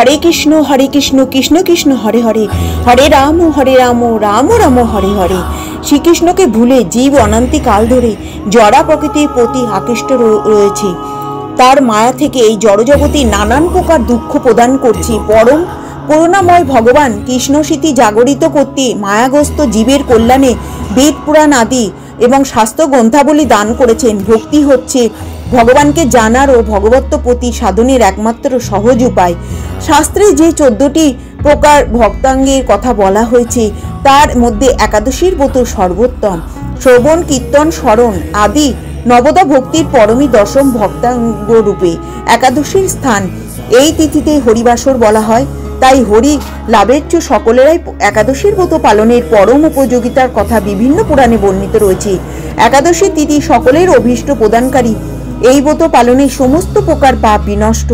হরে কৃষ্ণ কৃষ্ণ কৃষ্ণ হরে হরে, হরে রাম রাম রাম হরে হরে। শ্রীকৃষ্ণকে ভুলে জীব অনন্তকাল ধরে জড়া প্রকৃতির প্রতি আকৃষ্ট রয়েছে। তার মায়া থেকে এই জড়জগতে নানান প্রকার দুঃখ প্রদান করছে। পরম করুণাময় ভগবান কৃষ্ণ স্মৃতি জাগরিত করতে মায়াগ্রস্ত জীবের কল্যাণে বেদ পুরাণ আদি এবং শাস্ত্র গ্রন্থাবলী দান করেছেন। ভক্তি হচ্ছে ভগবানকে জানার ও ভগবত্ব প্রতি সাধনের একমাত্র সহজ উপায়। শাস্ত্রে যে 14টি প্রকার ভক্তাঙ্গের কথা বলা হয়েছে তার মধ্যে একাদশীর ব্রত সর্বোত্তম। শ্রবণ কীর্তন স্মরণ আদি নবদা ভক্তির পরমী দশম ভক্তাঙ্গ রূপে একাদশীর স্থান। এই তিথিতে হরিবাসর বলা হয়, তাই হরি লাভের চেয়ে সকলেরাই একাদশীর ব্রত পালনের পরম উপযোগিতার কথা বিভিন্ন পুরাণে বর্ণিত রয়েছে। একাদশী তিথি সকলের অভীষ্ট প্রদানকারী। এই ব্রত পালনে সমস্ত প্রকার পাপ বিনষ্ট,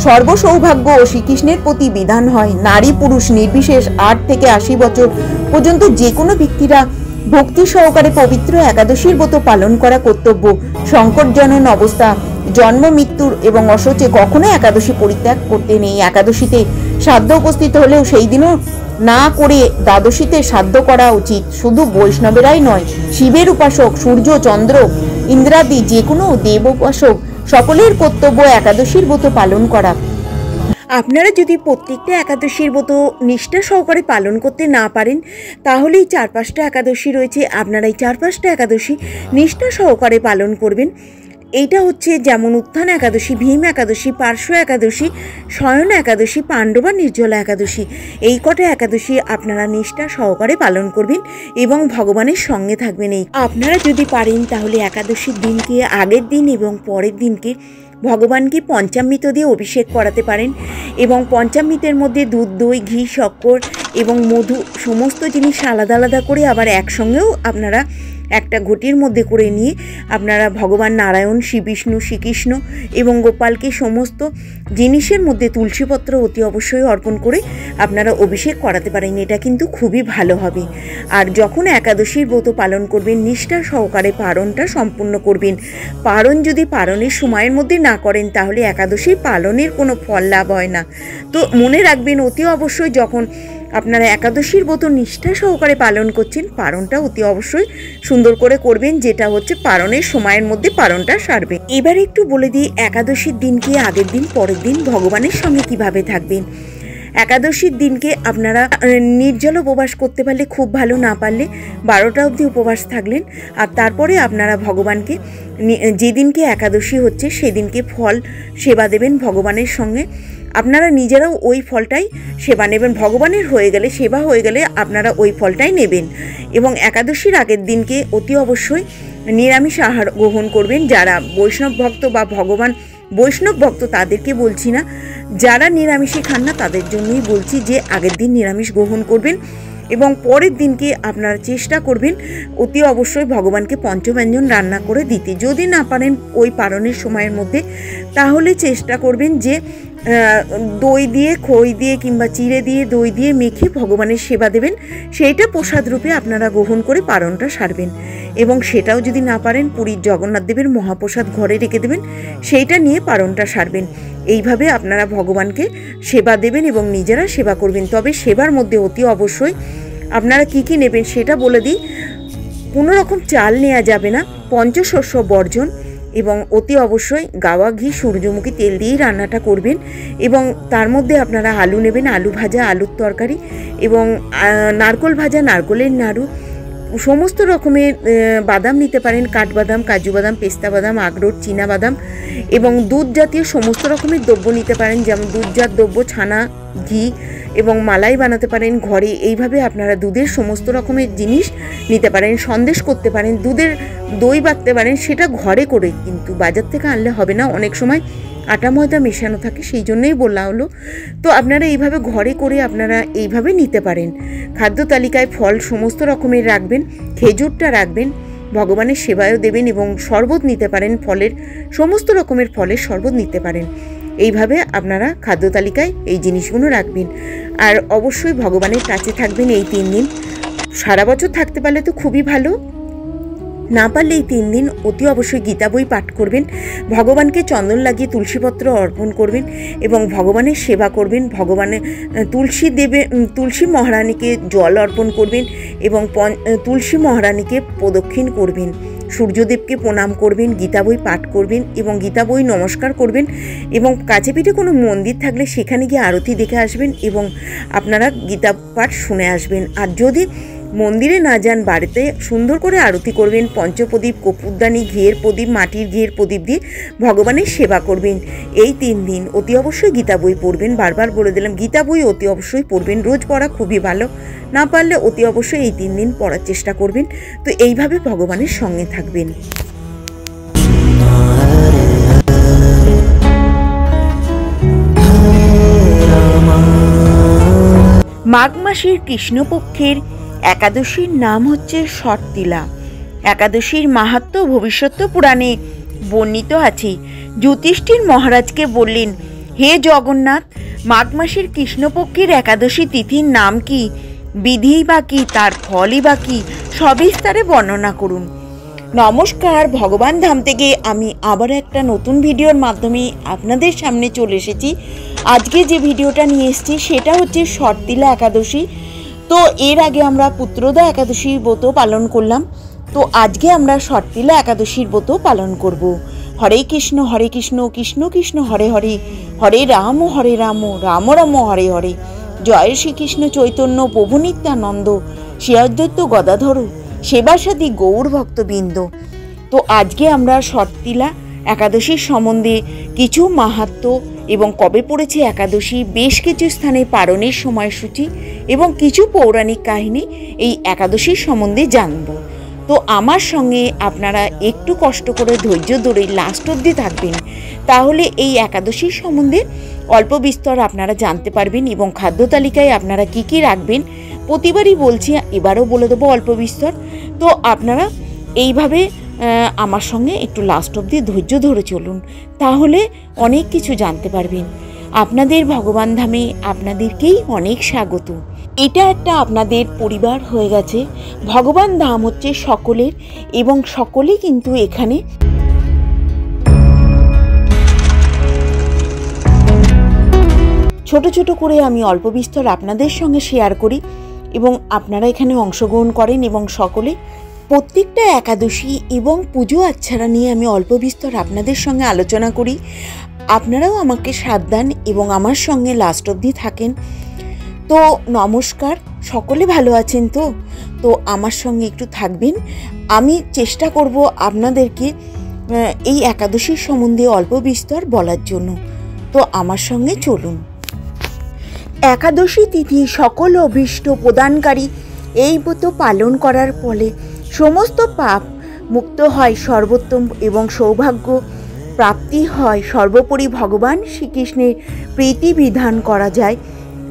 সর্বসৌভাগ্য ও শ্রীকৃষ্ণের প্রতি বিধান হয়। নারী পুরুষ নির্বিশেষ 8 থেকে 80 বছর পর্যন্ত যে কোনো ব্যক্তিরা ভক্তি সহকারে পবিত্র একাদশীর ব্রত পালন করা কর্তব্য। সংকটজনক অবস্থা, জন্ম মৃত্যুর এবং অসচে কখনো একাদশী পরিত্যাগ করতে নেই। একাদশীতে শ্রাদ্ধ উপস্থিত হলেও সেই দিনও না করে দ্বাদশীতে শ্রাদ্ধ করা উচিত। শুধু বৈষ্ণবেরাই নয়, শিবের উপাসক, সূর্য চন্দ্র ইন্দ্রাদি যে কোনো দেব উপাসক সকলের কর্তব্য একাদশীর ব্রত পালন করা। আপনারা যদি প্রত্যেকটা একাদশীর ব্রত নিষ্ঠা সহকারে পালন করতে না পারেন, তাহলেই 4-5টা একাদশী রয়েছে, আপনারা এই 4-5টা একাদশী নিষ্ঠা সহকারে পালন করবেন। এইটা হচ্ছে যেমন উত্থান একাদশী, ভীম একাদশী, পার্শ্ব একাদশী, শয়ন একাদশী, পাণ্ডবা নির্জলা একাদশী। এই কটা একাদশী আপনারা নিষ্ঠা সহকারে পালন করবেন এবং ভগবানের সঙ্গে থাকবেন। এই আপনারা যদি পারেন তাহলে একাদশীর দিনকে আগের দিন এবং পরের দিনকে ভগবানকে পঞ্চামৃত দিয়ে অভিষেক করাতে পারেন এবং পঞ্চামৃতের মধ্যে দুধ, দই, ঘি, শক্কর এবং মধু সমস্ত জিনিস আলাদা আলাদা করে আবার একসঙ্গেও আপনারা একটা ঘটির মধ্যে করে নিয়ে আপনারা ভগবান নারায়ণ, শ্রী বিষ্ণু, শ্রীকৃষ্ণ এবং গোপালকে সমস্ত জিনিসের মধ্যে তুলসীপত্র অতি অবশ্যই অর্পণ করে আপনারা অভিষেক করাতে পারেন। এটা কিন্তু খুবই ভালো হবে। আর যখন একাদশীর ব্রত পালন করবেন নিষ্ঠা সহকারে পারণটা সম্পূর্ণ করবেন। পারণ যদি পারণের সময়ের মধ্যে না করেন তাহলে একাদশীর পালনের কোনো ফল লাভ হয় না। তো মনে রাখবেন অতি অবশ্যই যখন আপনারা একাদশীর ব্রত নিষ্ঠা সহকারে পালন করছেন পারণটা অতি অবশ্যই সুন্দর করে করবেন, যেটা হচ্ছে পারণের সময়ের মধ্যে পারণটা সারবেন। এবার একটু বলে দিই একাদশীর দিনকে আগের দিন পরের দিন ভগবানের সঙ্গে কিভাবে থাকবেন। একাদশীর দিনকে আপনারা নির্জল উপবাস করতে পারলে খুব ভালো, না পারলে 12টা অবধি উপবাস থাকলেন। আর তারপরে আপনারা ভগবানকে যেদিনকে একাদশী হচ্ছে সেদিনকে ফল সেবা দেবেন ভগবানের সঙ্গে। আপনারা নিজেরাও ওই ফলটাই সেবা নেবেন। ভগবানের হয়ে গেলে, সেবা হয়ে গেলে আপনারা ওই ফলটাই নেবেন। এবং একাদশীর আগের দিনকে অতি অবশ্যই নিরামিষ আহার গ্রহণ করবেন। যারা বৈষ্ণব ভক্ত বা ভগবান বৈষ্ণব ভক্ত তাদেরকে বলছি না, যারা নিরামিষই খান না তাদের জন্যই বলছি যে আগের দিন নিরামিষ গ্রহণ করবেন এবং পরের দিনকে আপনারা চেষ্টা করবেন অতি অবশ্যই ভগবানকে পঞ্চব্যঞ্জন রান্না করে দিতে। যদি না পারেন ওই পারণের সময়ের মধ্যে তাহলে চেষ্টা করবেন যে দই দিয়ে, খই দিয়ে কিংবা চিড়ে দিয়ে, দই দিয়ে মেখে ভগবানের সেবা দেবেন। সেইটা প্রসাদ রূপে আপনারা গ্রহণ করে পারণটা সারবেন। এবং সেটাও যদি না পারেন পুরীর জগন্নাথ দেবের মহাপ্রসাদ ঘরে রেখে দেবেন, সেইটা নিয়ে পারণটা সারবেন। এইভাবে আপনারা ভগবানকে সেবা দেবেন এবং নিজেরা সেবা করবেন। তবে সেবার মধ্যে অতি অবশ্যই আপনারা কি কি নেবেন সেটা বলে দিই। কোনো রকম চাল নেওয়া যাবে না, পঞ্চশস্য বর্জন এবং অতি অবশ্যই গাওয়া ঘি, সূর্যমুখী তেল দিয়েই রান্নাটা করবেন। এবং তার মধ্যে আপনারা আলু নেবেন, আলু ভাজা, আলুর তরকারি এবং নারকোল ভাজা, নারকোলের নাড়ু, সমস্ত রকমের বাদাম নিতে পারেন, কাঠবাদাম, কাজু বাদাম, পেস্তা বাদাম, আখরোট, চীনা বাদাম এবং দুধ জাতীয় সমস্ত রকমের দ্রব্য নিতে পারেন, যেমন দুধজাত দ্রব্য, ছানা, ঘি এবং মালাই বানাতে পারেন ঘরে। এইভাবে আপনারা দুধের সমস্ত রকমের জিনিস নিতে পারেন। সন্দেশ করতে পারেন, দুধের দই বাটতে পারেন, সেটা ঘরে করে, কিন্তু বাজার থেকে আনলে হবে না, অনেক সময় আটা ময়দা মেশানো থাকে, সেই জন্যই বলা হলো। তো আপনারা এইভাবে ঘরে করে আপনারা এইভাবে নিতে পারেন। খাদ্য তালিকায় ফল সমস্ত রকমের রাখবেন, খেজুরটা রাখবেন, ভগবানের সেবায়ও দেবেন এবং শরবত নিতে পারেন, ফলের সমস্ত রকমের ফলের শরবত নিতে পারেন। এইভাবে আপনারা খাদ্য তালিকায় এই জিনিসগুলো রাখবেন। আর অবশ্যই ভগবানের কাছে থাকবেন এই 3 দিন। সারা বছর থাকতে পারলে তো খুবই ভালো, না পারলে এই 3 দিন অতি অবশ্যই গীতা বই পাঠ করবেন, ভগবানকে চন্দন লাগিয়ে তুলসীপত্র অর্পণ করবেন এবং ভগবানের সেবা করবেন। ভগবানের তুলসী মহারানীকে জল অর্পণ করবেন এবং তুলসী মহারানীকে প্রদক্ষিণ করবেন, সূর্যদেবকে প্রণাম করবেন, গীতা বই পাঠ করবেন এবং গীতা বই নমস্কার করবেন এবং কাছে পিঠে কোনো মন্দির থাকলে সেখানে গিয়ে আরতি দেখে আসবেন এবং আপনারা গীতা পাঠ শুনে আসবেন। আর যদি মন্দিরে না যান, বাড়িতে সুন্দর করে আরতি করবেন, পঞ্চপ্রদীপ, কপুরদানি, ঘিয়ের প্রদীপ, মাটির ঘিয়ের প্রদীপ দিয়ে ভগবানের সেবা করবেন। এই 3 দিন অতি অবশ্যই গীতা বই পড়বেন। বারবার বলে দিলাম, গীতা বই অতি অবশ্যই পড়বেন। রোজ পড়া খুবই ভালো, না পারলে অতি অবশ্যই এই 3 দিন পড়ার চেষ্টা করবেন। তো এইভাবে ভগবানের সঙ্গে থাকবেন। মাঘ মাসের কৃষ্ণপক্ষের একাদশীর নাম হচ্ছে শর্তিলা। একাদশীর মাহাত্ম্য ভবিষ্যৎ পুরাণে বর্ণিত আছে। যুধিষ্ঠির মহারাজকে বললেন, হে জগন্নাথ, মাঘ মাসের কৃষ্ণপক্ষের একাদশী তিথির নাম কি, বিধিই বা কি, তার ফলই বা কি, সবিস্তারে বর্ণনা করুন। নমস্কার, ভগবান ধাম থেকে আমি আবার একটা নতুন ভিডিওর মাধ্যমে আপনাদের সামনে চলে এসেছি। আজকে যে ভিডিওটা নিয়ে এসেছি সেটা হচ্ছে শর্তিলা একাদশী। তো এর আগে আমরা পুত্রদা একাদশীর ব্রত পালন করলাম, তো আজকে আমরা শর্তিলা একাদশীর ব্রত পালন করব। হরে কৃষ্ণ কৃষ্ণ কৃষ্ণ হরে হরে, হরে রাম রাম রাম হরে হরে। জয় শ্রীকৃষ্ণ চৈতন্য প্রভু নিত্যানন্দ, শ্রী অদ্বৈত গদাধর সেবাসাদী গৌর ভক্তবৃন্দ। তো আজকে আমরা শর্তিলা একাদশীর সম্বন্ধে কিছু মাহাত্ম্য এবং কবে পড়েছে একাদশী, বেশ কিছু স্থানে পালনের সময়সূচি এবং কিছু পৌরাণিক কাহিনী এই একাদশীর সম্বন্ধে জানব। তো আমার সঙ্গে আপনারা একটু কষ্ট করে ধৈর্য ধরে লাস্ট অবধি থাকবেন, তাহলে এই একাদশীর সম্বন্ধে অল্প বিস্তর আপনারা জানতে পারবেন এবং খাদ্য তালিকায় আপনারা কি কি রাখবেন প্রতিবারই বলছি, এবারও বলে দেবো অল্প বিস্তর। তো আপনারা এইভাবে আমার সঙ্গে একটু লাস্ট অবধি ধৈর্য ধরে চলুন, তাহলে অনেক কিছু জানতে পারবেন। আপনাদের ভগবান ধামে আপনাদেরকেই অনেক স্বাগত। এটা একটা আপনাদের পরিবার হয়ে গেছে। ভগবান ধাম হচ্ছে সকলের এবং সকলেই কিন্তু এখানে ছোট ছোট করে আমি অল্প বিস্তর আপনাদের সঙ্গে শেয়ার করি এবং আপনারা এখানে অংশগ্রহণ করেন এবং সকলে প্রত্যেকটা একাদশী এবং পুজো আচ্ছারা নিয়ে আমি অল্প বিস্তর আপনাদের সঙ্গে আলোচনা করি। আপনারাও আমাকে সাথ দেন এবং আমার সঙ্গে লাস্ট অবধি থাকেন। তো নমস্কার, সকলে ভালো আছেন তো? তো আমার সঙ্গে একটু থাকবেন, আমি চেষ্টা করব আপনাদেরকে এই একাদশীর সম্বন্ধে অল্প বিস্তর বলার জন্য। তো আমার সঙ্গে চলুন। একাদশী তিথি সকল অভীষ্ট প্রদানকারী। এই ব্রত পালন করার ফলে সমস্ত পাপ মুক্ত হয়, সর্বোত্তম এবং সৌভাগ্য প্রাপ্তি হয়। সর্বোপরি ভগবান শ্রীকৃষ্ণের প্রীতি বিধান করা যায়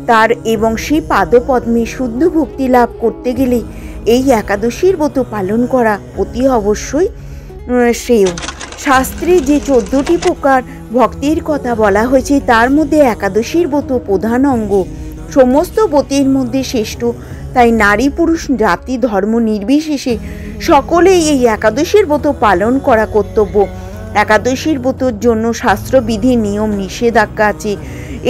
তার এবং সেই পাদপদ্মে শুদ্ধ ভক্তি লাভ করতে গেলে এই একাদশীর ব্রত পালন করা অতি অবশ্যই শ্রেয়। শাস্ত্রে যে 14টি প্রকার ভক্তির কথা বলা হয়েছে তার মধ্যে একাদশীর ব্রত প্রধান অঙ্গ, সমস্ত ব্রতের মধ্যে শ্রেষ্ঠ। তাই নারী পুরুষ জাতি ধর্ম নির্বিশেষে সকলেই এই একাদশীর ব্রত পালন করা কর্তব্য। একাদশীর ব্রতর জন্য শাস্ত্রবিধি নিয়ম নিষেধাজ্ঞা আছে।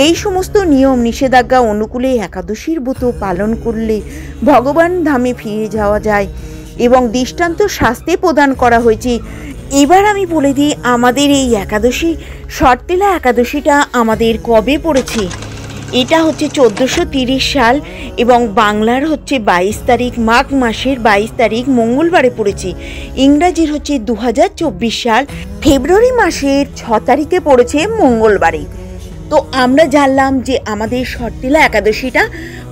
এই সমস্ত নিয়ম নিষেধাজ্ঞা অনুকূলে একাদশীর ব্রত পালন করলে ভগবান ধামে ফিরে যাওয়া যায় এবং দৃষ্টান্ত শাস্ত্রে প্রদান করা হয়েছে। এবার আমি বলে দিই আমাদের এই একাদশী শর্তিলা একাদশীটা আমাদের কবে পড়েছে। এটা হচ্ছে 1430 সাল এবং বাংলার হচ্ছে 22 তারিখ, মাঘ মাসের 22 তারিখ মঙ্গলবারে পড়েছে। ইংরাজির হচ্ছে 2024 সাল ফেব্রুয়ারি মাসের 6 তারিখে পড়েছে মঙ্গলবারে। তো আমরা জানলাম যে আমাদের শর্তিলা একাদশীটা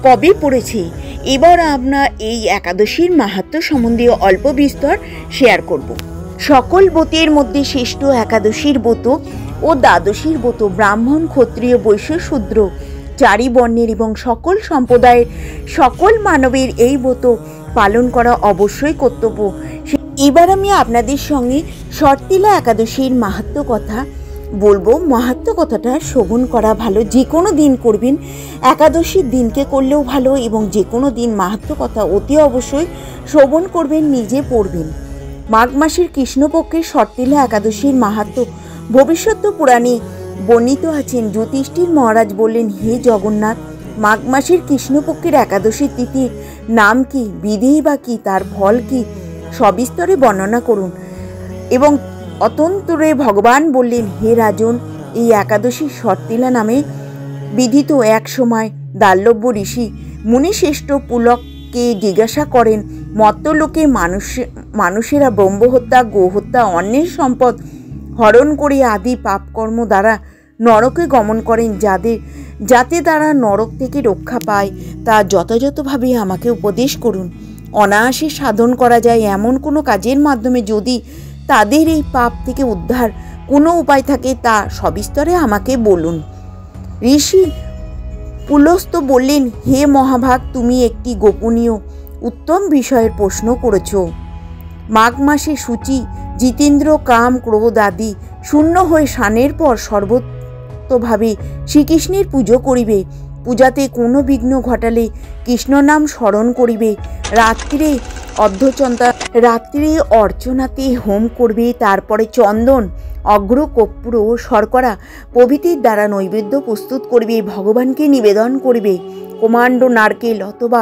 কবে পড়েছে। এবার আমরা এই একাদশীর মাহাত্ম্য সম্বন্ধে অল্প বিস্তর শেয়ার করব। সকল ব্রতের মধ্যে শ্রেষ্ঠ একাদশীর ব্রত ও দ্বাদশীর ব্রত ব্রাহ্মণ, ক্ষত্রিয়, বৈশ্য, শূদ্র চারি বর্ণের এবং সকল সম্প্রদায়ের সকল মানবের এই ব্রত পালন করা অবশ্যই কর্তব্য। এবার আমি আপনাদের সঙ্গে শর্তিলা একাদশীর মাহাত্ম্য কথা বলবো। মাহাত্ম্য কথাটা শ্রবণ করা ভালো, যে কোনো দিন করবেন, একাদশীর দিনকে করলেও ভালো এবং যে কোনো দিন মাহাত্ম্য কথা অতি অবশ্যই শ্রবণ করবেন, নিজে পড়বেন। মাঘ মাসের কৃষ্ণপক্ষের শর্তিলা একাদশীর মাহাত্ম্য ভবিষ্যৎ পুরাণে বর্ণিত আছেন। যুধিষ্ঠির মহারাজ বললেন, হে জগন্নাথ, মাঘ মাসের কৃষ্ণপক্ষের একাদশীর তিথির নাম কি, বিধিই বা কি, তার ফল কি, সবিস্তরে বর্ণনা করুন। এবং অতন্তরে ভগবান বললেন, হে রাজন, এই একাদশী শর্তিলা নামে বিধিত। এক সময় দাল্যব্য ঋষি মুনিশ্রেষ্ঠ পুলককে জিজ্ঞাসা করেন, মর্ত্যলোকে মানুষেরা ব্রহ্মহত্যা, গোহত্যা, অন্যের সম্পদ হরণ করে আদি পাপকর্ম দ্বারা নরকে গমন করেন, যাতে তারা নরক থেকে রক্ষা পায় তা যথাযথভাবে আমাকে উপদেশ করুন। অনায়াসে সাধন করা যায় এমন কোনো কাজের মাধ্যমে যদি তাদের এই পাপ থেকে উদ্ধার কোনো উপায় থাকে তা সবিস্তরে আমাকে বলুন। ঋষি পুলস্ত্য বললেন, হে মহাভাগ, তুমি একটি গোপনীয় উত্তম বিষয়ের প্রশ্ন করেছ। মাঘ মাসে সূচি, জিতেন্দ্র, কাম, ক্রোধ আদি শূন্য হয়ে স্নানের পর সর্বতভাবে শ্রীকৃষ্ণের পুজো করিবে। পূজাতে কোনো বিঘ্ন ঘটালে কৃষ্ণ নাম স্মরণ করিবে। রাত্রে অর্চনাতে হোম করবে। তারপরে চন্দন, অগ্র, কর্পূর ও শর্করা প্রভৃতির দ্বারা নৈবেদ্য প্রস্তুত করবে, ভগবানকে নিবেদন করবে। কুমাণ্ড, নারকেল অথবা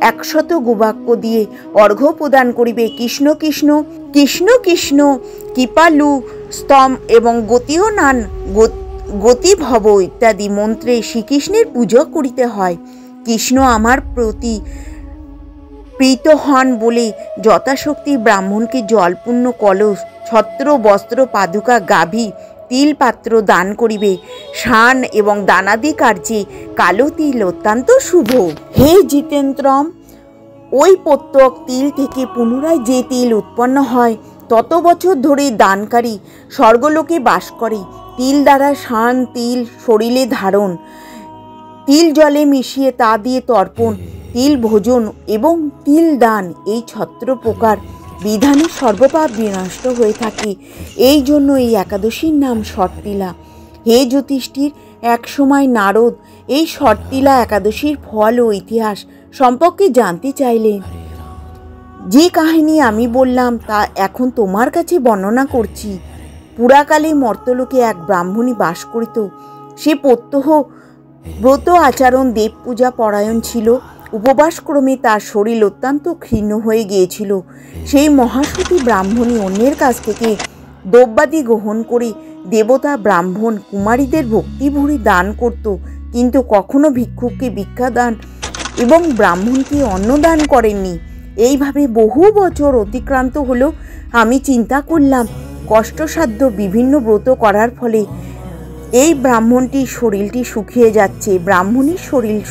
100 গোবাক্য দিয়ে অর্ঘ্য প্রদান করিবে। কৃষ্ণ কৃষ্ণ কৃষ্ণ কৃষ্ণ কৃপালু স্তম এবং গতিও নান গতি ভব ইত্যাদি মন্ত্রে শ্রীকৃষ্ণের পুজো করিতে হয়। কৃষ্ণ আমার প্রতি প্রীত হন বলে যথাশক্তি ব্রাহ্মণকে জলপূর্ণ কলস, ছত্র, বস্ত্র, পাদুকা, গাভী, তিল পাত্র দান করিবে। শান এবং দানাদি কার্যে কালো তিল অত্যন্ত শুভ। হে জিতেন্দ্রম, ওই প্রত্যেক তিল থেকে পুনরায় যে তিল উৎপন্ন হয় তত বছর ধরে দানকারী স্বর্গলোকে বাস করে। তিল দ্বারা শান তিল শরীরে ধারণ, তিল জলে মিশিয়ে তা দিয়ে তর্পণ, তিল ভোজন এবং তিল দান, এই ছত্র প্রকার বিধানে সর্বপাপ বিনষ্ট হয়ে থাকে। এই জন্য এই একাদশীর নাম শর্তিলা। হে যুধিষ্ঠির, এক সময় নারদ এই শর্তিলা একাদশীর ফল ও ইতিহাস সম্পর্কে জানতে চাইলেন। যে কাহিনী আমি বললাম তা এখন তোমার কাছে বর্ণনা করছি। পুরাকালে মর্ত্যলোকে এক ব্রাহ্মণী বাস করিত। সে প্রত্যহ ব্রত আচরণ, দেব পূজা পরায়ণ ছিল। উপবাসক্রমে তার শরীর অত্যন্ত ক্ষীণ হয়ে গিয়েছিল। সেই মহাসতী ব্রাহ্মণী অন্যের কাছ থেকে দ্রব্যাদি গ্রহণ করে দেবতা, ব্রাহ্মণ, কুমারীদের ভক্তিভরে দান করত, কিন্তু কখনো ভিক্ষুককে ভিক্ষা দান এবং ব্রাহ্মণকে অন্নদান করেননি। এইভাবে বহু বছর অতিক্রান্ত হলো। আমি চিন্তা করলাম, কষ্টসাধ্য বিভিন্ন ব্রত করার ফলে এই ব্রাহ্মণীর শরীর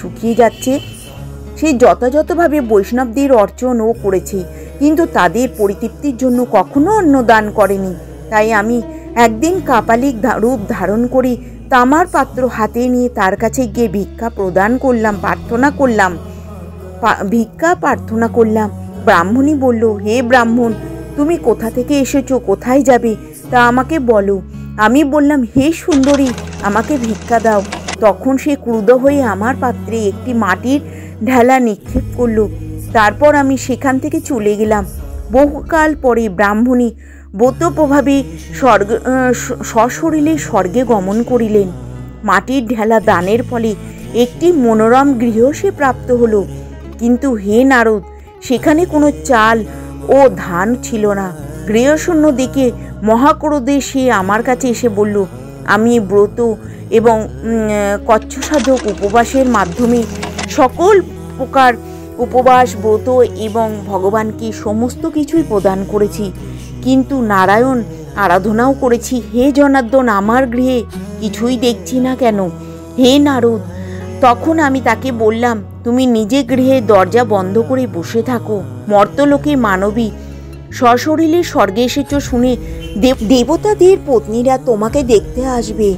শুকিয়ে যাচ্ছে। সে যথাযথভাবে বৈষ্ণবদের অর্চনও করেছে, কিন্তু তাদের পরিতৃপ্তির জন্য কখনো অন্নদান করেনি। তাই আমি একদিন কাপালিক রূপ ধারণ করে তামার পাত্র হাতে নিয়ে তার কাছে গিয়ে ভিক্ষা প্রার্থনা করলাম। ব্রাহ্মণী বলল, হে ব্রাহ্মণ, তুমি কোথা থেকে এসেছো, কোথায় যাবে তা আমাকে বলো। আমি বললাম, হে সুন্দরী, আমাকে ভিক্ষা দাও। তখন সে ক্রুদ্ধ হয়ে আমার পাত্রে একটি মাটির ঢেলা নিক্ষেপ করলো। তারপর আমি সেখান থেকে চলে গেলাম। বহুকাল পরে ব্রাহ্মণী ব্রতপ্রভাবে সশরীরে স্বর্গে গমন করিলেন। মাটির ঢেলা দানের ফলে একটি মনোরম গৃহ সে প্রাপ্ত হলো। কিন্তু হে নারদ, সেখানে কোনো চাল ও ধান ছিল না। গৃহশূন্য দেখে মহাক্রোধে সে আমার কাছে এসে বলল, আমি ব্রত এবং কচ্ছসাধক উপবাসের মাধ্যমে সকল প্রকার উপবাস, ব্রত এবং ভগবানকে সমস্ত কিছুই প্রদান করেছি, কিন্তু নারায়ণ আরাধনাও করেছি। হে জনার্দন, আমার গৃহে কিছুই দেখছি না কেন? হে নারদ, তখন আমি তাকে বললাম, তুমি নিজে গৃহে দরজা বন্ধ করে বসে থাকো। মর্ত্যলোকে মানবী সশরীরে স্বর্গে এসেছ শুনে দেবতাদের পত্নীরা তোমাকে দেখতে আসবে,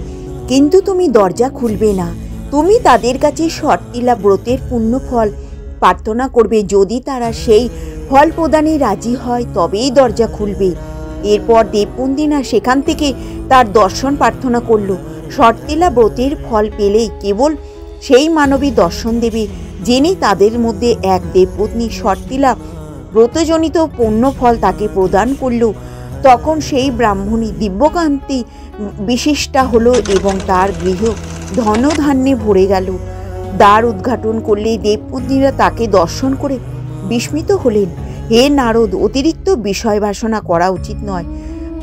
কিন্তু তুমি দরজা খুলবে না। তুমি তাদের কাছে শর্তিলা ব্রতের পুণ্য ফল প্রার্থনা করবে। যদি তারা সেই ফল প্রদানে রাজি হয় তবেই দরজা খুলবে। এরপর দেববন্দিনা সেখান থেকে তার দর্শন প্রার্থনা করল। শর্তিলা ব্রতের ফল পেলেই কেবল সেই মানবী দর্শন দেবে, যিনি তাদের মধ্যে এক দেবপত্নী শর্তিলা ব্রতজনিত পুণ্যফল তাকে প্রদান করল, তখন সেই ব্রাহ্মণী দিব্যকান্তি বিশিষ্টা হলো এবং তার গৃহ ধনধান্যে ভরে গেল। দ্বার উদ্ঘাটন করলে দেবপুত্রীরা তাকে দর্শন করে বিস্মিত হলেন। হে নারদ, অতিরিক্ত বিষয় বাসনা করা উচিত নয়।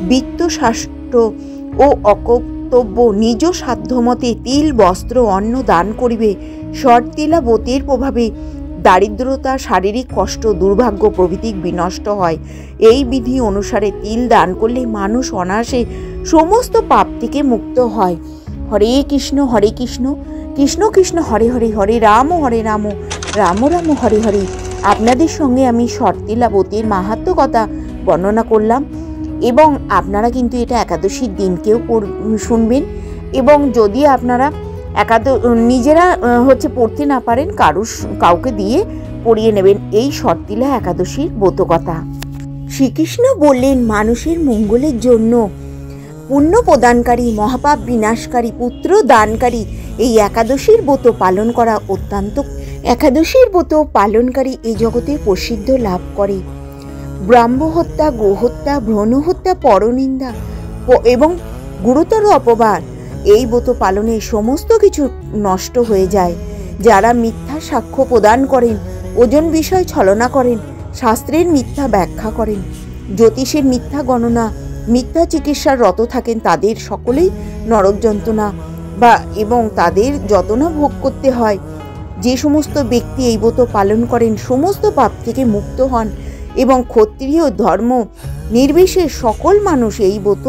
বিত্তশাস্ত্র ও অকর্তব্য নিজ সাধ্যমতে তিল বস্ত্র অন্ন দান করিবে। শর্তিলাবতীর প্রভাবে দারিদ্রতা, শারীরিক কষ্ট, দুর্ভাগ্য প্রভৃতি বিনষ্ট হয়। এই বিধি অনুসারে তিল দান করলে মানুষ অনায়াসে সমস্ত পাপ থেকে মুক্ত হয়। হরে কৃষ্ণ কৃষ্ণ কৃষ্ণ হরে হরে, হরে রাম রাম রাম হরে হরে। আপনাদের সঙ্গে আমি শর্তিলাবতীর মাহাত্ম্য কথা বর্ণনা করলাম এবং আপনারা কিন্তু এটা একাদশীর দিনকেও শুনবেন এবং যদি আপনারা নিজেরা পড়তে না পারেন কাউকে দিয়ে পড়িয়ে নেবেন এই শর্তিলা একাদশীর ব্রতকথা। শ্রীকৃষ্ণ বললেন, মানুষের মঙ্গলের জন্য পুণ্য প্রদানকারী, মহাপাপ বিনাশকারী, পুত্র দানকারী এই একাদশীর ব্রত পালন করা অত্যন্ত। একাদশীর ব্রত পালনকারী এই জগতে প্রসিদ্ধ লাভ করে। ব্রাহ্মহত্যা, গোহত্যা, ভ্রূণহত্যা, পরনিন্দা এবং গুরুতর অপবাদ এই ব্রত পালনে সমস্ত কিছু নষ্ট হয়ে যায়। যারা মিথ্যা সাক্ষ্য প্রদান করেন, ওজন বিষয় ছলনা করেন, শাস্ত্রের মিথ্যা ব্যাখ্যা করেন, জ্যোতিষের মিথ্যা গণনা, মিথ্যা চিকিৎসার রত থাকেন, তাদের সকলেই নরক যন্ত্রণা এবং তাদের যতনা ভোগ করতে হয়। যে সমস্ত ব্যক্তি এই ব্রত পালন করেন সমস্ত পাপ থেকে মুক্ত হন এবং ক্ষত্রিয় ধর্ম নির্বিশেষে সকল মানুষ এই ব্রত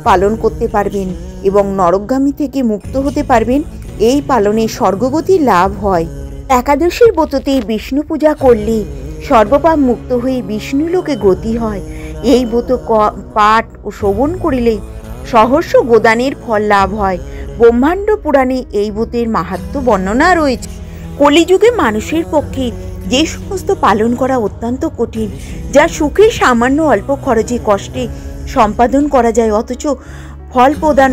পালন করতে পারবেন এবং নরকগামী থেকে মুক্ত হতে পারবেন। এই পালনে স্বর্গগতি লাভ হয়। একাদশীর ব্রততে বিষ্ণু পূজা করলে সর্বপাপ মুক্ত হয়ে বিষ্ণুলোকে গতি হয়। এই ব্রত পাঠ ও শ্রবণ করিলে সহস্র গোদানের ফল লাভ হয়। ব্রহ্মাণ্ড পুরাণে এই ব্রতের মাহাত্ম্য বর্ণনা রয়েছে। কলিযুগে মানুষের পক্ষে যে সমস্ত পালন করা অত্যন্ত কঠিন, যা সুখে সামান্য অল্প খরচে কষ্টে সম্পাদন করা যায়, অথচ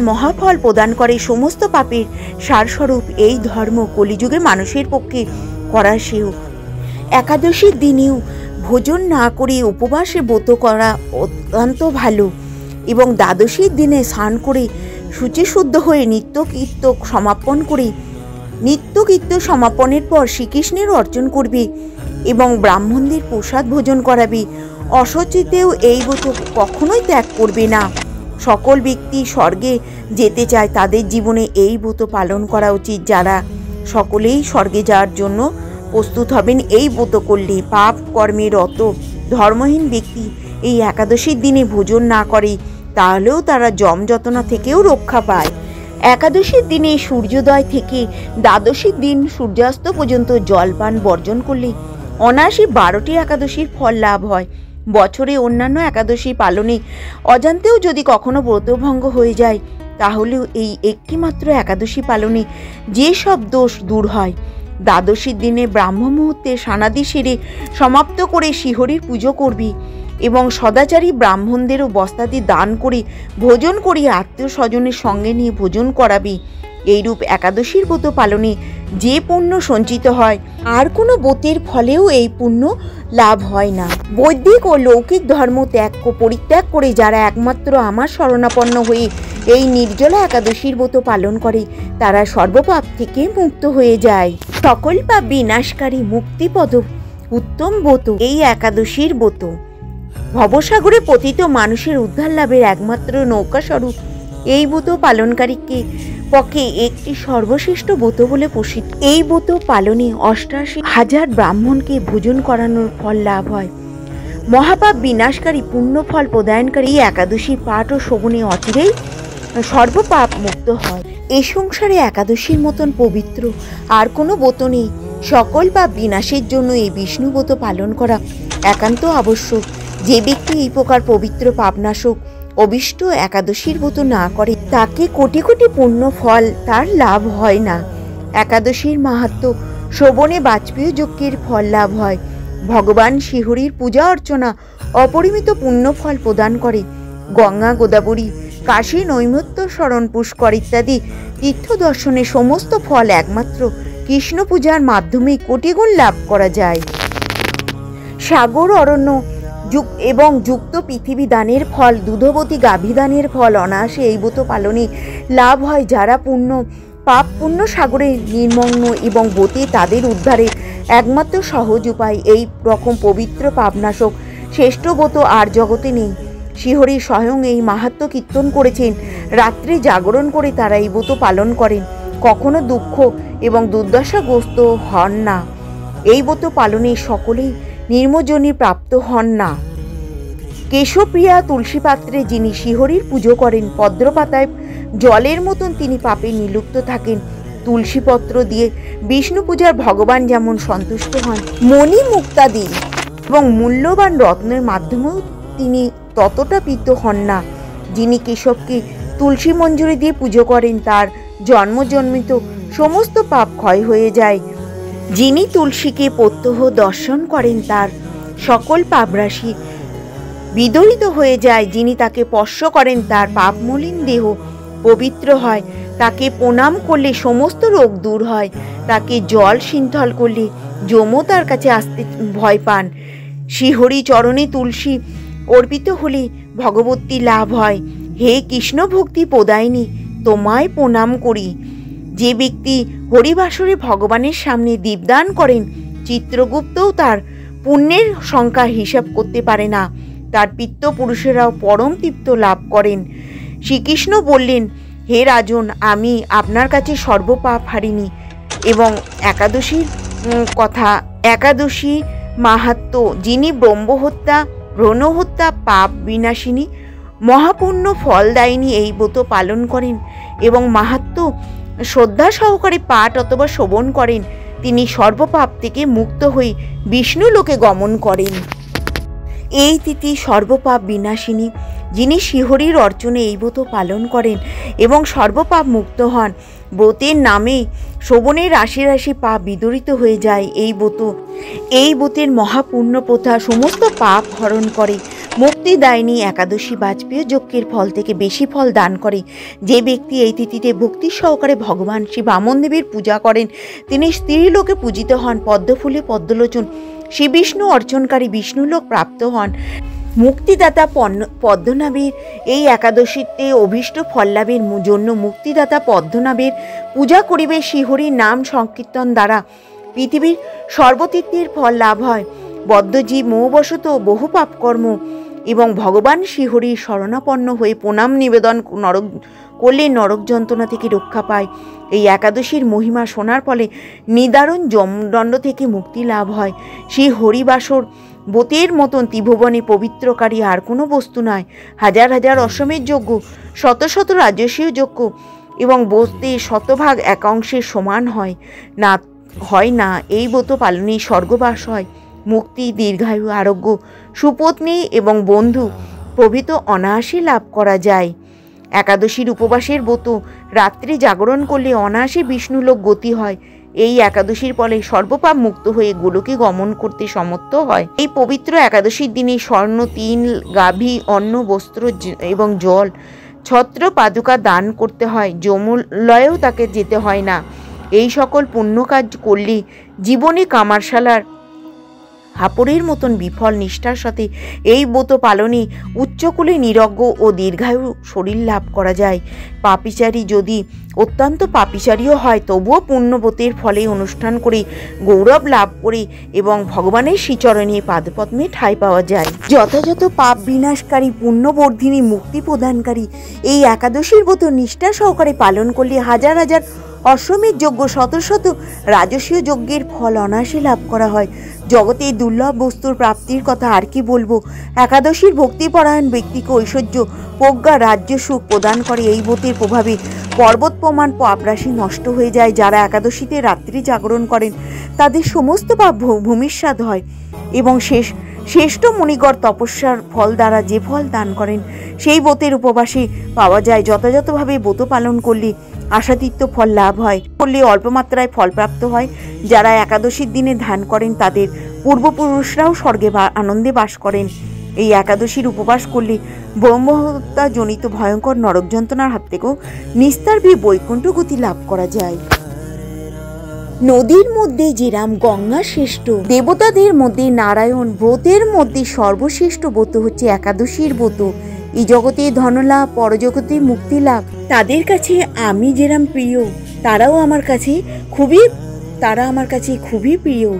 মহাফল প্রদান করে সমস্ত পাপের সারস্বরূপ এই ধর্ম কলিযুগে মানুষের পক্ষে করা সেও। একাদশীর দিনেও ভোজন না করে উপবাসে ব্রত করা অত্যন্ত ভালো এবং দ্বাদশীর দিনে স্নান করে শুচিশুদ্ধ হয়ে নিত্যকীর্ত সমাপনের পর শ্রীকৃষ্ণের অর্চন করবে এবং ব্রাহ্মণদের প্রসাদ ভোজন করাবে। অসচিতেও এই ব্রত কখনোই ত্যাগ করবে না। সকল ব্যক্তি স্বর্গে যেতে চায়, তাদের জীবনে এই ব্রত পালন করা উচিত। যারা সকলেই স্বর্গে যাওয়ার জন্য প্রস্তুত হবেন এই ব্রত করলে। পাপ কর্মে রত ধর্মহীন ব্যক্তি এই একাদশীর দিনে ভোজন না করে, তাহলেও তারা যমযতনা থেকেও রক্ষা পায়। একাদশীর দিনে সূর্যোদয় থেকে দ্বাদশীর দিন সূর্যাস্ত পর্যন্ত জলপান বর্জন করলে অনায়াসে 12টি একাদশীর ফল লাভ হয়। বছরে অন্যান্য একাদশী পালনে অজান্তেও যদি কখনো ব্রতভঙ্গ হয়ে যায়, তাহলেও এই একটি মাত্র একাদশী পালনে যে সব দোষ দূর হয়। দ্বাদশীর দিনে ব্রাহ্ম মুহূর্তে স্নানাদি সেরে সমাপ্ত করে শ্রীহরির পুজো করবি এবং সদাচারী ব্রাহ্মণদেরও বস্তাদি দান করে ভোজন করিয়ে আত্মীয় স্বজনের সঙ্গে নিয়ে ভোজন করাবি। এইরূপ একাদশীর ব্রত পালনে যে পুণ্য সঞ্চিত হয়, আর কোনো ব্রতের ফলেও এই পুণ্য লাভ হয় না। বৈদিক ও লৌকিক ধর্ম পরিত্যাগ করে যারা একমাত্র আমার শরণাপন্ন হয়ে এই নির্জলা একাদশীর ব্রত পালন করে, তারা সর্বপাপ থেকে মুক্ত হয়ে যায়। সকল পাপ বিনাশকারী মুক্তিপদ উত্তম ব্রত এই একাদশীর ব্রত। ভবসাগরে পতিত মানুষের উদ্ধার লাভের একমাত্র নৌকা স্বরূপ এই ব্রত পালনকারীকে পক্ষে একটি সর্বশ্রেষ্ঠ ব্রত বলে প্রসিদ্ধ। এই ব্রত পালনে 88,000 ব্রাহ্মণকে ভোজন করানোর ফল লাভ হয়। মহাপাপ বিনাশকারী পুণ্যফল প্রদানকারী একাদশী পাঠ ও শ্রবণে অচিরেই সর্বপাপ মুক্ত হয়। এ সংসারে একাদশীর মতন পবিত্র আর কোনো ব্রত নেই। সকল পাপ বিনাশের জন্য এই বিষ্ণু ব্রত পালন করা একান্ত আবশ্যক। যে ব্যক্তি এই প্রকার পবিত্র পাপনাশক অবিষ্ট একাদশীর ব্রত না করে, তাকে কোটি কোটি পুণ্য ফল তার লাভ হয় না। একাদশীর মাহাত্ম্য শ্রবণে বাজপেয় যজ্ঞের ফল লাভ হয়। ভগবান শ্রীহরির পূজা অর্চনা অপরিমিত পুণ্য ফল প্রদান করে। গঙ্গা, গোদাবরী, কাশী, নৈমিত্য শরণ, পুষ্কর ইত্যাদি তীর্থ দর্শনের সমস্ত ফল একমাত্র কৃষ্ণ পূজার মাধ্যমে কোটিগুণ লাভ করা যায়। সাগর অরণ্য এবং যুক্ত পৃথিবী দানের ফল, দুধবতী গাভী দানের ফল অনায়াসে এই ব্রত পালনে লাভ হয়। যারা পাপ পুণ্য সাগরে নির্মগ্ন এবং ব্রতে তাদের উদ্ধারের একমাত্র সহজ উপায়। এই রকম পবিত্র পাপনাশক শ্রেষ্ঠ ব্রত আর জগতে নেই। শ্রীহরি স্বয়ং এই মাহাত্ম্য কীর্তন করেছেন। রাত্রে জাগরণ করে তারা এই ব্রত পালন করেন, কখনো দুঃখ এবং দুর্দশাগ্রস্ত হন না। এই ব্রত পালনে সকলেই নির্মজনী প্রাপ্ত হন না। কেশপ্রিয়া তুলসী পাত্রে যিনি শ্রীহরির পুজো করেন, পদ্মপাতায় জলের মতন তিনি পাপে নিলুপ্ত থাকেন। তুলসী পত্র দিয়ে বিষ্ণু পূজার ভগবান যেমন সন্তুষ্ট হন, মণি মুক্তাদি এবং মূল্যবান রত্নের মাধ্যমেও তিনি ততটা প্রীত হন না। যিনি কেশবকে তুলসী মঞ্জুরি দিয়ে পুজো করেন তার জন্মজন্মিত সমস্ত পাপ ক্ষয় হয়ে যায়। যিনি তুলসীকে প্রত্যহ দর্শন করেন তার সকল পাপরাশি বিদরিত হয়ে যায়। যিনি তাকে স্পর্শ করেন তার পাপমলিন দেহ পবিত্র হয়। তাকে প্রণাম করলে সমস্ত রোগ দূর হয়। তাকে জল সিঞ্চন করলে যমও তার কাছে আসতে ভয় পান। শ্রীহরি চরণে তুলসী অর্পিত হলে ভগবতী লাভ হয়। হে কৃষ্ণ ভক্তি প্রদায়িনী, তোমায় প্রণাম করি। যে ব্যক্তি হরিবাসরে ভগবানের সামনে দীপদান করেন, চিত্রগুপ্তও তার পুণ্যের সংখ্যা হিসাব করতে পারে না। তার পিতৃপুরুষেরাও পরম তৃপ্ত লাভ করেন। শ্রীকৃষ্ণ বললেন, হে রাজন, আমি আপনার কাছে সর্বপাপ হারিনি। এবং একাদশীর কথা, একাদশী মাহাত্ম্য, যিনি ব্রহ্মহত্যা, ভ্রূণহত্যা, পাপ বিনাশিনী, মহাপুণ্য ফলদায়িনী এই ব্রত পালন করেন এবং মাহাত্ম্য শ্রদ্ধা সহকারে পাঠ অথবা শ্রবণ করেন, তিনি সর্বপাপ থেকে মুক্ত হয়ে বিষ্ণু লোকে গমন করেন। এই তিথি সর্বপাপ বিনাশিনী। যিনি শ্রীহরির অর্চনে এই ব্রত পালন করেন এবং সর্বপাপ মুক্ত হন, ব্রতের নামে শ্রবণের রাশি রাশি পাপ বিদরিত হয়ে যায়। এই ব্রতের মহাপুণ্য প্রথা সমস্ত পাপ হরণ করে। মুক্তিদায়িনী একাদশী বাজপেয় যজ্ঞের ফল থেকে বেশি ফল দান করে। যে ব্যক্তি এই তিথিতে ভক্তি সহকারে ভগবান শ্রী বামনদেবের পূজা করেন, তিনি স্ত্রীলোকে পূজিত হন। পদ্মফুলে পদ্মলোচন শ্রী বিষ্ণু অর্চনকারী বিষ্ণুলোক প্রাপ্ত হন। মুক্তিদাতা পদ্মনাভের এই একাদশীতে অভীষ্ট ফল লাভের জন্য মুক্তিদাতা পদ্মনাভের পূজা করিবে। শ্রীহরির নাম সংকীর্তন দ্বারা পৃথিবীর সর্বতীর্থের ফল লাভ হয়। বদ্ধজীব মোহবশত বহু পাপকর্ম এবং ভগবান শ্রীহরির শরণাপন্ন হয়ে প্রণাম নিবেদন করলে নরক যন্ত্রণা থেকে রক্ষা পায়। এই একাদশীর মহিমা শোনার ফলে নিদারুণ যমদণ্ড থেকে মুক্তি লাভ হয়। শ্রী হরিবাসর ব্রতের মতন ত্রিভুবনে পবিত্রকারী আর কোনো বস্তু নয়। হাজার হাজার অশ্বমেধ যজ্ঞ, শত শত রাজসীয় যজ্ঞ এবং ব্রতে শতভাগ একাংশের সমান হয় না। এই ব্রত পালনে স্বর্গবাস হয়, মুক্তি, দীর্ঘায়ু, আরোগ্য, সুপত্নী এবং বন্ধু প্রভৃত অনায়াসে লাভ করা যায়। একাদশীর উপবাসের ব্রত রাত্রি জাগরণ করলে অনায়াসে বিষ্ণুলোক গতি হয়। এই একাদশীর ফলে সর্বপাপ মুক্ত হয়ে গোলকে গমন করতে সমর্থ হয়। এই পবিত্র একাদশীর দিনে স্বর্ণ, তিল, গাভী, অন্ন, বস্ত্র এবং জল, ছত্র পাদুকা দান করতে হয়। যমলয়েও তাকে যেতে হয় না। এই সকল পুণ্য কাজ করলে জীবনে কামারশালার হাপড়ের মতন বিফল নিষ্ঠার সাথে এই ব্রত পালনে উচ্চকুলে নিরজ্ঞ ও দীর্ঘায়ু শরীর লাভ করা যায়। পাপিচারী যদি অত্যন্ত পাপিচারীও হয়, তবুও পুণ্যব্রতের ফলে অনুষ্ঠান করে গৌরব লাভ করে এবং ভগবানের শ্রীচরণে পাদপদ্মে ঠাঁই পাওয়া যায়। যথাযথ পাপ বিনাশকারী, পুণ্যবর্ধিনী, মুক্তি প্রদানকারী এই একাদশীর ব্রত নিষ্ঠা সহকারে পালন করলে হাজার হাজার অশ্বমেধ যজ্ঞ, শত শত রাজসীয় যজ্ঞের ফল অনায়াসে লাভ করা হয়। জগতে দুর্লভ বস্তুর প্রাপ্তির কথা আর কি বলবো। একাদশীর ভক্তিপরায়ণ ব্যক্তিকে ঐশ্বর্য, প্রজ্ঞা, রাজ্য সুখ প্রদান করে। এই ব্রতের প্রভাবে পর্বত প্রমাণ পাপরাশি নষ্ট হয়ে যায়। যারা একাদশীতে রাত্রি জাগরণ করেন তাদের সমস্ত পাপ ভূমিষ্যাদ হয় এবং শ্রেষ্ঠ মণিগড় তপস্যার ফল দ্বারা যে ফল দান করেন সেই ব্রতের উপবাসে পাওয়া যায়। যথাযথভাবে ব্রত পালন করলে আশাতীত ফল লাভ হয়, করলে অল্প মাত্রায় ফল প্রাপ্ত হয়। যারা একাদশীর দিনে ধ্যান করেন তাদের পূর্বপুরুষরাও স্বর্গে আনন্দে বাস করেন। এই একাদশীর উপবাস করলে ব্রহ্মহত্যা জনিত ভয়ঙ্কর নরক যন্ত্রণার হাত থেকেও নিস্তার পেয়ে বৈকুণ্ঠ গতি লাভ করা যায়। নদীর মধ্যে যেরাম গঙ্গা শ্রেষ্ঠ, দেবতাদের মধ্যে নারায়ণ, ব্রতের মধ্যে সর্বশ্রেষ্ঠ ব্রত হচ্ছে একাদশীর ব্রত। এই জগতে ধনলাভ, পরজগতে মুক্তি লাভ। তাদের কাছে আমি যেরাম প্রিয়, তারা আমার কাছে খুবই প্রিয়।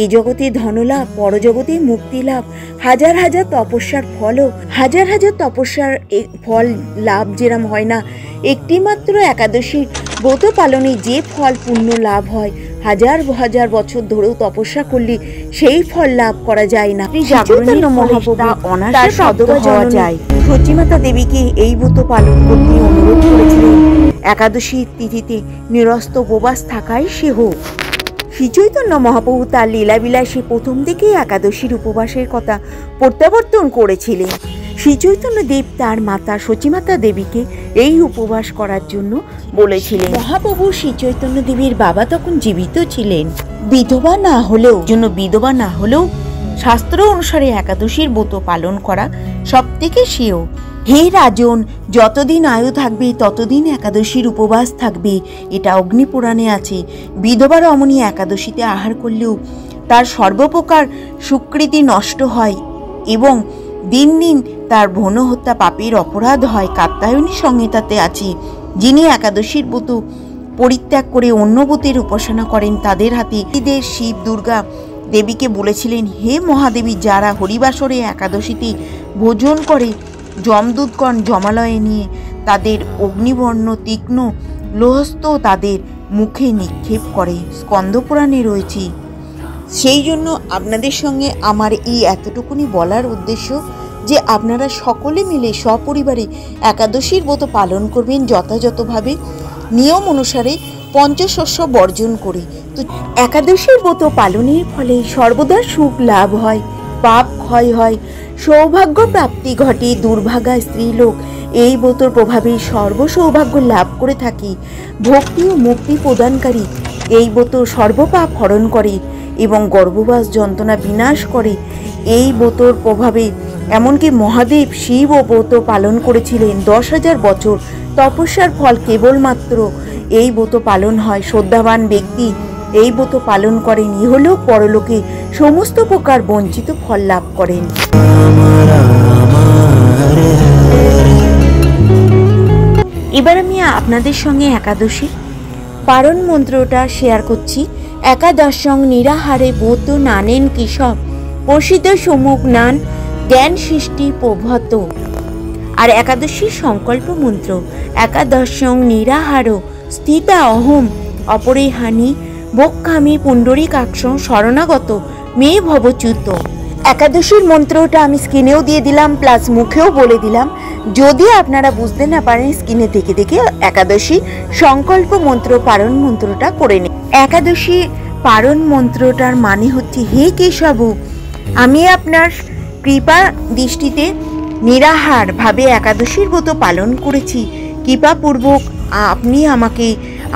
এই জগতে ধনলাভ, পরজগতে মুক্তি লাভ, হাজার হাজার তপস্যার ফলও, হাজার হাজার তপস্যার ফল লাভ যেরাম হয় না, একটি মাত্র একাদশীর ব্রত পালনে যে ফল পুণ্য লাভ হয়, হাজার হাজার বছর ধরেও তপস্যা করলে সেই ফল লাভ করা যায় না। সচিমাতা দেবীকে এই ব্রত পালন করতে অনুরোধ করেছিলেন। একাদশীর তিথিতে নিরস্ত উপবাস থাকাই সেহ। শ্রী চৈতন্য মহাপ্রভু তার লীলাবিলাসে প্রথম থেকেই একাদশীর উপবাসের কথা প্রত্যাবর্তন করেছিলেন। শ্রী চৈতন্য দেব তার মাতা সচিমাতা দেবীকে এই উপবাস করার জন্য বলেছিলেন। মহাপ্রভু শ্রী চৈতন্য দেবীর বাবা তখন জীবিত ছিলেন। বিধবা না হলেও শাস্ত্র অনুসারে একাদশীর ব্রত পালন করা সব থেকে শ্রেয়। হে রাজন, যতদিন আয়ু থাকবে ততদিন একাদশীর উপবাস থাকবে, এটা অগ্নিপুরাণে আছে। বিধবা রমণী একাদশীতে আহার করলেও তার সর্বপ্রকার সুকৃতি নষ্ট হয় এবং দিন দিন তার ভ্রূণ হত্যা পাপের অপরাধ হয়। কাত্যায়নী সংহিতাতে আছে, যিনি একাদশীর ব্রত পরিত্যাগ করে অন্য ব্রতের উপাসনা করেন তাদের হাতে শিব দুর্গা দেবীকে বলেছিলেন, হে মহাদেবী, যারা হরিবাসরে একাদশীতে ভোজন করে যমদূতগণ জমালয়ে নিয়ে তাদের অগ্নিবর্ণ তীক্ষ্ণ লোহস্ত তাদের মুখে নিক্ষেপ করে, স্কন্দপুরাণে রয়েছে। সেই জন্য আপনাদের সঙ্গে আমার এই এতটুকুনি বলার উদ্দেশ্য যে আপনারা সকলে মিলে সপরিবারে একাদশীর ব্রত পালন করবেন যথাযথভাবে, নিয়ম অনুসারে পঞ্চশস্য বর্জন করে। তো একাদশীর ব্রত পালনের ফলে সর্বদা সুখ লাভ হয়, পাপ ক্ষয় হয়, সৌভাগ্য প্রাপ্তি ঘটে। দুর্ভাগা স্ত্রীলোক এই ব্রতর প্রভাবে সর্বসৌভাগ্য লাভ করে থাকে। ভক্তি ও মুক্তি প্রদানকারী এই ব্রত সর্বপাপ হরণ করে এবং গর্ভবাস যন্ত্রণা বিনাশ করে। এই ব্রতর প্রভাবে এমনকি মহাদেব শিবও ব্রত পালন করেছিলেন। 10,000 বছর তপস্যার ফল কেবলমাত্র এই ব্রত পালন হয়। শ্রদ্ধাবান ব্যক্তি এই ব্রত পালন করেন, ইহলোক পরলোকে সমস্ত প্রকার বঞ্চিত ফল লাভ করেন। এবার আমি আপনাদের সঙ্গে একাদশী পারণ মন্ত্রটা শেয়ার করছি। একাদশং নিরাহারে ব্রত নানেন কিশব, প্রসিদ্ধ সম্মুখ নান জ্ঞান সৃষ্টি প্রভত। আর একাদশীর সংকল্প মন্ত্র, একাদশং নিরাহার স্থিতা অহম অপরে হানি বক্ষামি পুণ্ডরীকাক্ষ শরণাগত মে ভবচ্যুত। একাদশীর মন্ত্রটা আমি স্ক্রিনেও দিয়ে দিলাম, প্লাস মুখেও বলে দিলাম। যদি আপনারা বুঝতে না পারেন স্ক্রিনে দেখে দেখে একাদশী সংকল্প মন্ত্র পারণ মন্ত্রটা করে নিন। একাদশী পারণ মন্ত্রটার মানে হচ্ছে, হে কেশব, আমি আপনার কৃপা দৃষ্টিতে নিরাহার ভাবে একাদশীর ব্রত পালন করেছি। কৃপাপূর্বক আপনি আমাকে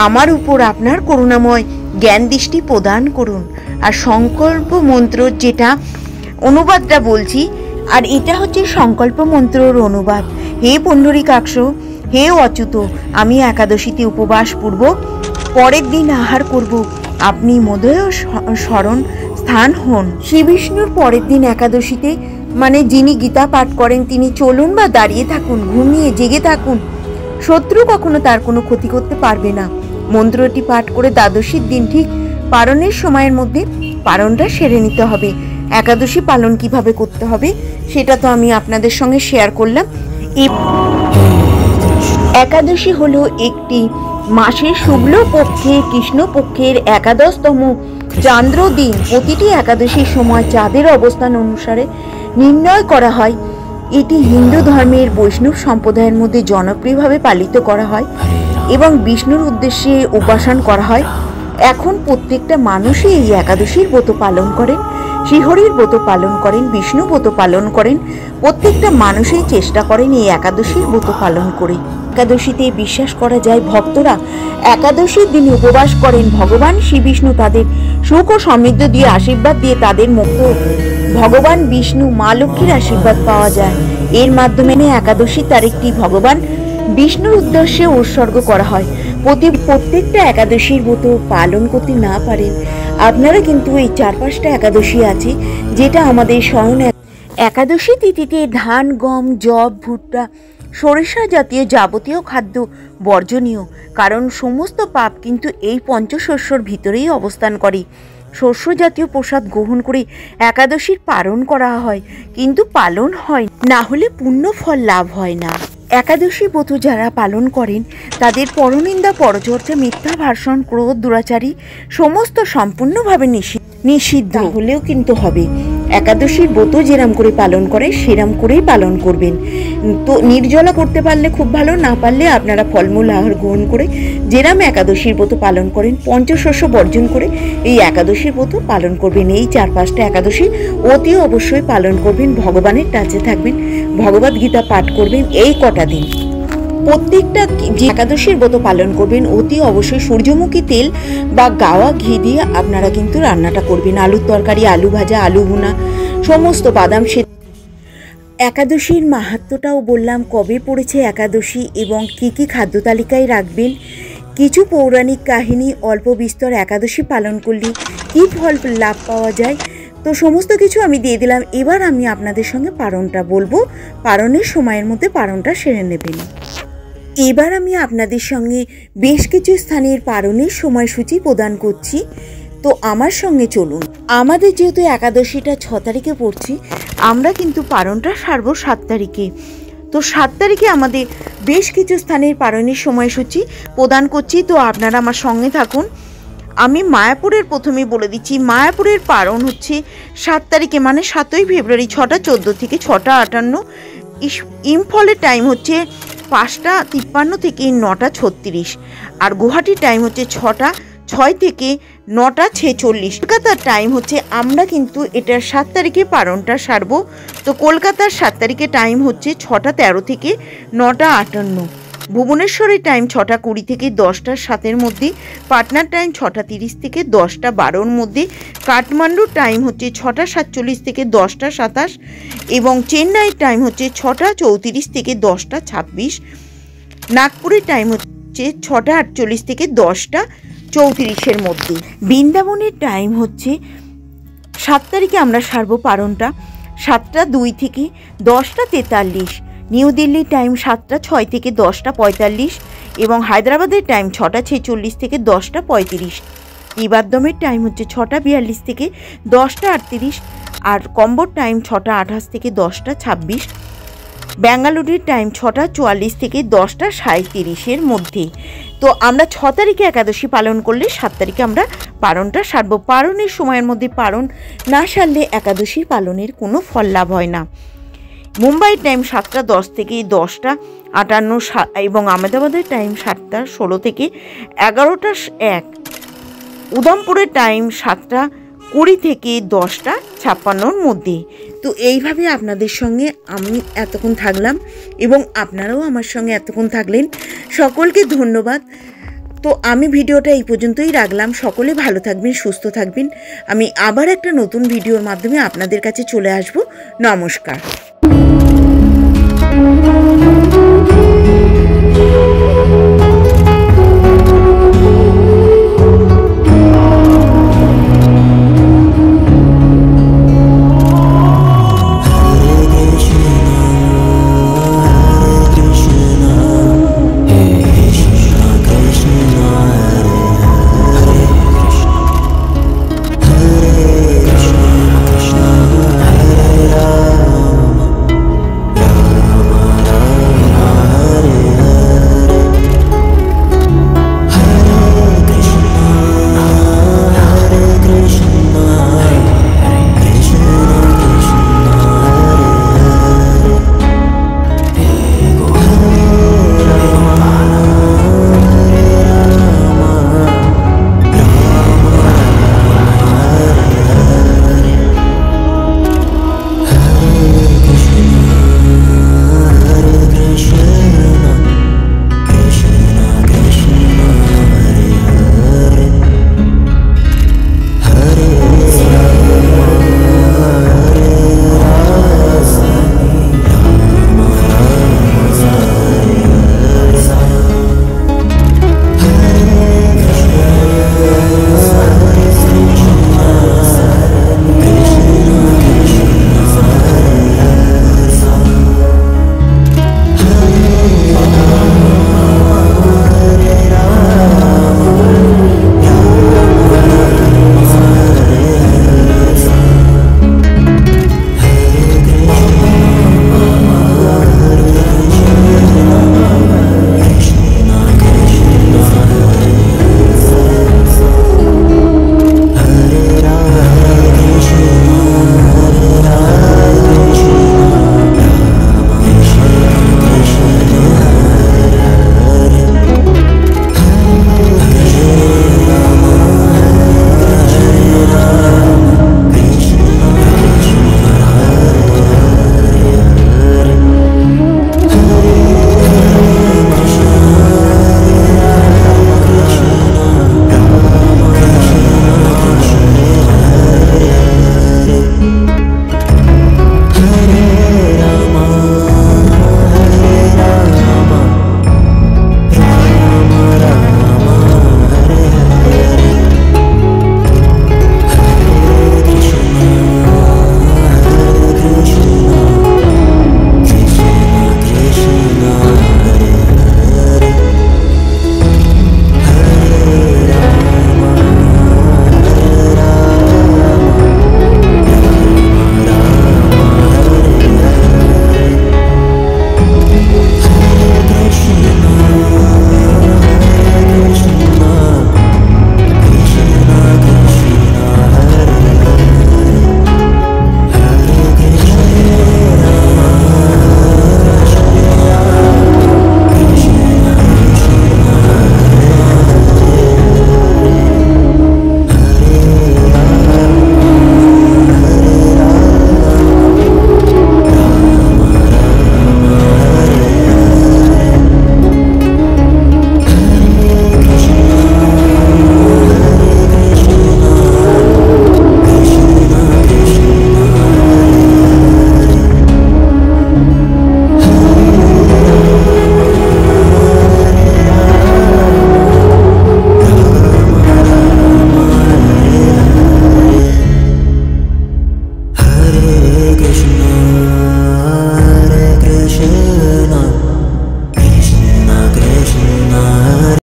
আমার উপর আপনার করুণাময় জ্ঞান দৃষ্টি প্রদান করুন। আর সংকল্প মন্ত্র যেটা অনুবাদটা বলছি, আর এটা হচ্ছে সংকল্প মন্ত্রর অনুবাদ। হে পুণ্ডরীকাক্ষ, হে অচ্যুত, আমি একাদশীতে উপবাস পূর্বক পরের দিন আহার করব, আপনি মোদয় স্মরণ স্থান হন। শ্রী বিষ্ণুর পরের দিন একাদশীতে, মানে যিনি গীতা পাঠ করেন, তিনি চলুন বা দাঁড়িয়ে থাকুন, ঘুমিয়ে জেগে থাকুন, শত্রু কখনো তার কোনো ক্ষতি করতে পারবে না। মন্ত্রটি পাঠ করে দ্বাদশীর দিন ঠিক পারণের সময়ের মধ্যে পারণটা সেরে নিতে হবে। একাদশী পালন কিভাবে করতে হবে সেটা তো আমি আপনাদের সঙ্গে শেয়ার করলাম। একাদশী হলো একটি মাসের শুক্ল পক্ষে কৃষ্ণপক্ষের 11তম চান্দ্র দিন। প্রতিটি একাদশীর সময় চাঁদের অবস্থান অনুসারে নির্ণয় করা হয়। এটি হিন্দু ধর্মের বৈষ্ণব সম্প্রদায়ের মধ্যে জনপ্রিয়ভাবে পালিত করা হয় এবং বিষ্ণুর উদ্দেশ্যে উপাসনা করা হয়। এখন প্রত্যেকটা মানুষই এই একাদশীর ব্রত পালন করেন, শ্রীহরির ব্রত পালন করেন, বিষ্ণু ব্রত পালন করেন। প্রত্যেকটা মানুষই চেষ্টা করেন এই একাদশীর ব্রত পালন করে। একাদশীতে বিশ্বাস করা যায় ভক্তরা একাদশীর দিনে উপবাস করেন, ভগবান শ্রী বিষ্ণু তাদের সুখ ও সমৃদ্ধি দিয়ে আশীর্বাদ দিয়ে তাদের মুক্ত ভগবান বিষ্ণু মা লক্ষ্মীর আশীর্বাদ পাওয়া যায়। এর মাধ্যমে একাদশী তারিখটি ভগবান বিষ্ণুর উদ্দেশ্যে উৎসর্গ করা হয়। প্রত্যেকটা একাদশীর ব্রত পালন করতে না পারেন, আপনারা কিন্তু এই 4-5টা একাদশী আছে যেটা আমাদের স্বয়ং একাদশী তিথিতে ধান, গম, যব, ভুট্টা, সরিষা জাতীয় যাবতীয় খাদ্য বর্জনীয়, কারণ সমস্ত পাপ কিন্তু এই পঞ্চশস্যর ভিতরেই অবস্থান করে। শস্য জাতীয় প্রসাদ গ্রহণ করে একাদশীর পালন করা হয়, কিন্তু পালন হয় না হলে পুণ্য ফল লাভ হয় না। একাদশী ব্রত যারা পালন করেন তাদের পরনিন্দা, পরচর্চা, মিথ্যা ভাষণ, ক্রোধ, দুরাচারী সমস্ত সম্পূর্ণভাবে নিষিদ্ধ হলেও কিন্তু হবে। একাদশীর ব্রত যেরাম করে পালন করে সেরাম করেই পালন করবেন। তো নির্জলা করতে পারলে খুব ভালো, না পারলে আপনারা ফলমূল আহার গ্রহণ করে যেরাম একাদশীর ব্রত পালন করেন, পঞ্চশস্য বর্জন করে এই একাদশীর ব্রত পালন করবেন। এই 4-5টা একাদশী অতি অবশ্যই পালন করবেন, ভগবানের টাচে থাকবেন, ভগবদ গীতা পাঠ করবেন। এই কটা দিন প্রত্যেকটা যে একাদশীর ব্রত পালন করবেন অতি অবশ্যই সূর্যমুখী তেল বা গাওয়া ঘি দিয়ে আপনারা কিন্তু রান্নাটা করবেন। আলুর তরকারি, আলু ভাজা, আলু ভুনা, সমস্ত বাদাম সেদ্ধ। একাদশীর মাহাত্ম্যটাও বললাম, কবে পড়েছে একাদশী এবং কি কি খাদ্য তালিকায় রাখবেন, কিছু পৌরাণিক কাহিনী, অল্প বিস্তর একাদশী পালন করলে কী ফল লাভ পাওয়া যায়, তো সমস্ত কিছু আমি দিয়ে দিলাম। এবার আমি আপনাদের সঙ্গে পারণটা বলবো, পারণের সময়ের মধ্যে পারণটা সেরে নেবেন। এবার আমি আপনাদের সঙ্গে বেশ কিছু স্থানের পারণের সময়সূচি প্রদান করছি, তো আমার সঙ্গে চলুন। আমাদের যেহেতু একাদশীটা 6 তারিখে পড়ছি, আমরা কিন্তু পারণটা সারবো 7 তারিখে। তো 7 তারিখে আমাদের বেশ কিছু স্থানের পারণের সময়সূচি প্রদান করছি, তো আপনারা আমার সঙ্গে থাকুন। আমি মায়াপুরের প্রথমেই বলে দিচ্ছি, মায়াপুরের পারণ হচ্ছে 7 তারিখে, মানে 7ই ফেব্রুয়ারি 6টা 14 থেকে 6টা 58। ইম্ফলের টাইম হচ্ছে 5টা 53 থেকে 9টা 36, আর গুয়াহাটির টাইম হচ্ছে 6টা 6 থেকে 9টা 46। কলকাতার টাইম হচ্ছে, আমরা কিন্তু এটার 7 তারিখে পারণটা সারবো, তো কলকাতার 7 তারিখে টাইম হচ্ছে 6টা 13 থেকে 9টা 58। ভুবনেশ্বরের টাইম 6টা 20 থেকে 10টা 7-এর মধ্যে, পাটনার টাইম 6টা 30 থেকে 10টা 12-র মধ্যে, কাঠমান্ডুর টাইম হচ্ছে 6টা 47 থেকে 10টা 27, এবং চেন্নাইয়ের টাইম হচ্ছে 6টা 34 থেকে 10টা 26, নাগপুরের টাইম হচ্ছে 6টা 48 থেকে 10টা 34-এর মধ্যে। বৃন্দাবনের টাইম হচ্ছে 7 তারিখে আমরা সারবো পারণটা 7টা 2 থেকে 10টা 43, নিউ দিল্লির টাইম 7টা 6 থেকে 10টা 45, এবং হায়দ্রাবাদের টাইম 6টা 46 থেকে 10টা 35। ত্রিবাদ্রমের টাইম হচ্ছে 6টা 42 থেকে 10টা 38, আর কম্বোর টাইম 6টা 28 থেকে 10টা 26, ব্যাঙ্গালুরুর টাইম 6টা 44 থেকে 10টা 37-এর মধ্যে। তো আমরা 6 তারিখে একাদশী পালন করলে 7 তারিখে আমরা পারণটা সারবো। পারণের সময়ের মধ্যে পারণ না সারলে একাদশী পালনের কোনো ফল লাভ হয় না। মুম্বাইয়ের টাইম 7টা 10 থেকে 10টা 58, এবং আহমেদাবাদের টাইম 7টা 16 থেকে 11টা 1, উধমপুরের টাইম 7টা 20 থেকে 10টা 56-র মধ্যে। তো এইভাবে আপনাদের সঙ্গে আমি এতক্ষণ থাকলাম এবং আপনারাও আমার সঙ্গে এতক্ষণ থাকলেন, সকলকে ধন্যবাদ। তো আমি ভিডিওটা এই পর্যন্তই রাখলাম। সকলে ভালো থাকবেন, সুস্থ থাকবেন। আমি আবার একটা নতুন ভিডিওর মাধ্যমে আপনাদের কাছে চলে আসব। নমস্কার।